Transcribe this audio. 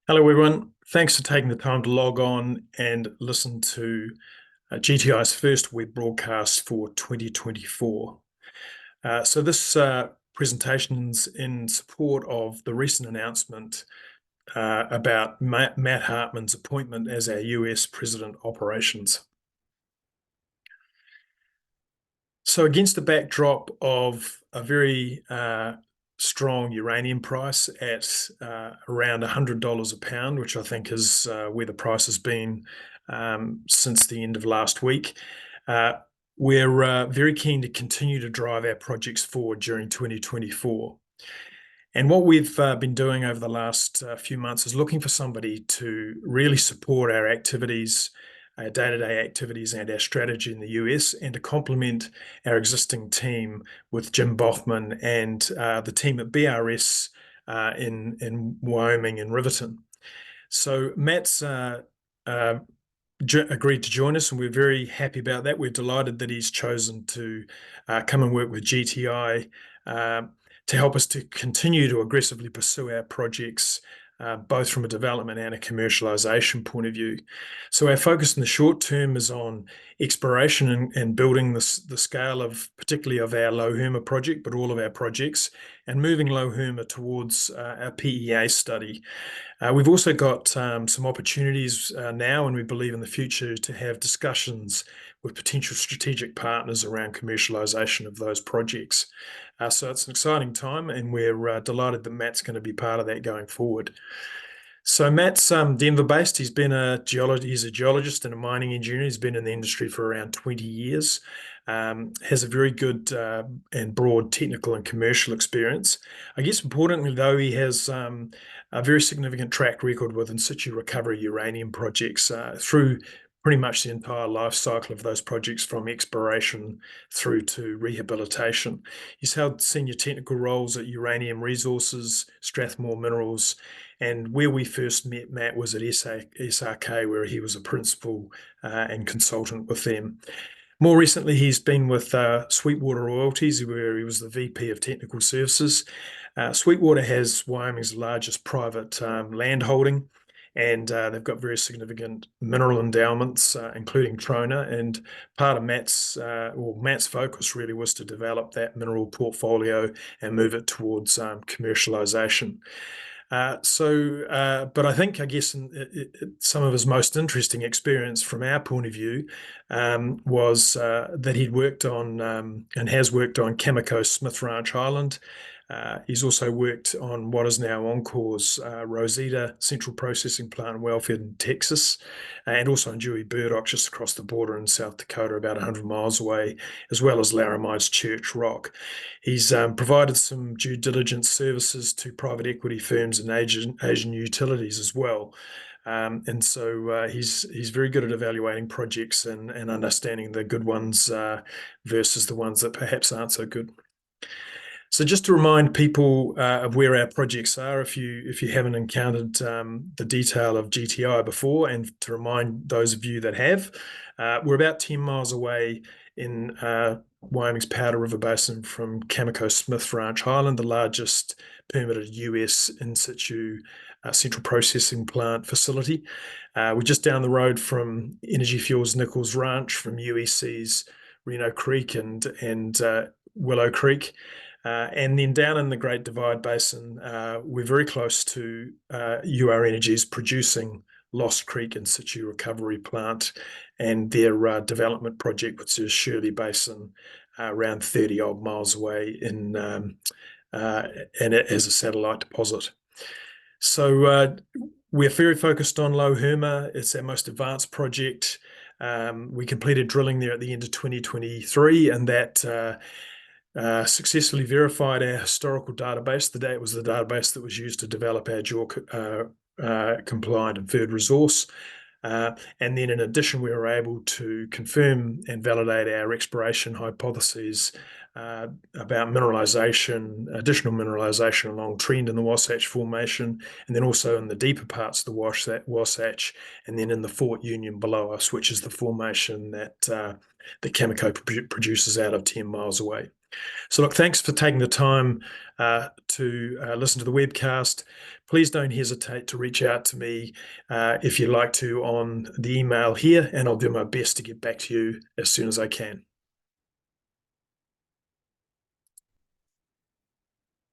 Hello, everyone. Thanks for taking the time to log on and listen to GTI's first web broadcast for 2024. This presentation's in support of the recent announcement about Matt Hartman's appointment as our US President Operations. So against the backdrop of a very strong uranium price at around $100 a pound, which I think is where the price has been since the end of last week. Uh, we're very keen to continue to drive our projects forward during 2024. And what we've been doing over the last few months is looking for somebody to really support our activities, our day-to-day activities, and our strategy in the US, and to complement our existing team with Jim Bothman and the team at BRS in Wyoming and Riverton. So Matt's agreed to join us, and we're very happy about that. We're delighted that he's chosen to come and work with GTI to help us to continue to aggressively pursue our projects, both from a development and a commercialization point of view. So our focus in the short term is on exploration and building the scale of, particularly of our Low Herma project, but all of our projects, and moving Low Herma towards our PEA study. We've also got some opportunities now, and we believe in the future, to have discussions with potential strategic partners around commercialization of those projects. So it's an exciting time, and we're delighted that Matt's going to be part of that going forward. So Matt's Denver-based. He's a geologist and a mining engineer. He's been in the industry for around 20 years. Has a very good and broad technical and commercial experience. I guess importantly, though, he has a very significant track record with in situ recovery uranium projects through pretty much the entire life cycle of those projects, from exploration through to rehabilitation. He's held senior technical roles at Uranium Resources, Strathmore Minerals, and where we first met Matt was at SRK, where he was a principal and consultant with them. More recently, he's been with Sweetwater Royalties, where he was the VP of Technical Services. Sweetwater has Wyoming's largest private land holding, and they've got very significant mineral endowments, including trona. And part of Matt's focus really was to develop that mineral portfolio and move it towards commercialization. But I think, I guess, some of his most interesting experience from our point of view was that he'd worked on and has worked on Cameco Smith Ranch Island. He's also worked on what is now Encore's Rosita Central Processing Plant in Wellfield in Texas, and also on Dewey Burdock just across the border in South Dakota, about 100 miles away, as well as Laramide's Church Rock. He's provided some due diligence services to private equity firms and Asian utilities as well. And so he's very good at evaluating projects and understanding the good ones versus the ones that perhaps aren't so good. So just to remind people of where our projects are, if you haven't encountered the detail of GTI before, and to remind those of you that have, we're about 10 miles away in Wyoming's Powder River Basin from Cameco Smith Ranch Island, the largest permitted US in situ central processing plant facility. We're just down the road from Energy Fuels Nichols Ranch, from UEC's Reno Creek and Willow Creek. And then down in the Great Divide Basin, we're very close to UR Energy's producing Lost Creek in situ recovery plant and their development project, which is Shirley Basin, around 30 odd miles away and it as a satellite deposit. So we're very focused on Low Herma. It's our most advanced project. We completed drilling there at the end of 2023, and that successfully verified our historical database. It was the database that was used to develop our JORC compliant inferred resource. And then in addition, we were able to confirm and validate our exploration hypotheses about mineralization, additional mineralization along trend in the Wasatch Formation, and then also in the deeper parts of the Wasatch, and then in the Fort Union below us, which is the formation that Cameco produces out of 10 miles away. So, look, thanks for taking the time to listen to the webcast. Please don't hesitate to reach out to me if you'd like to on the email here, and I'll do my best to get back to you as soon as I can.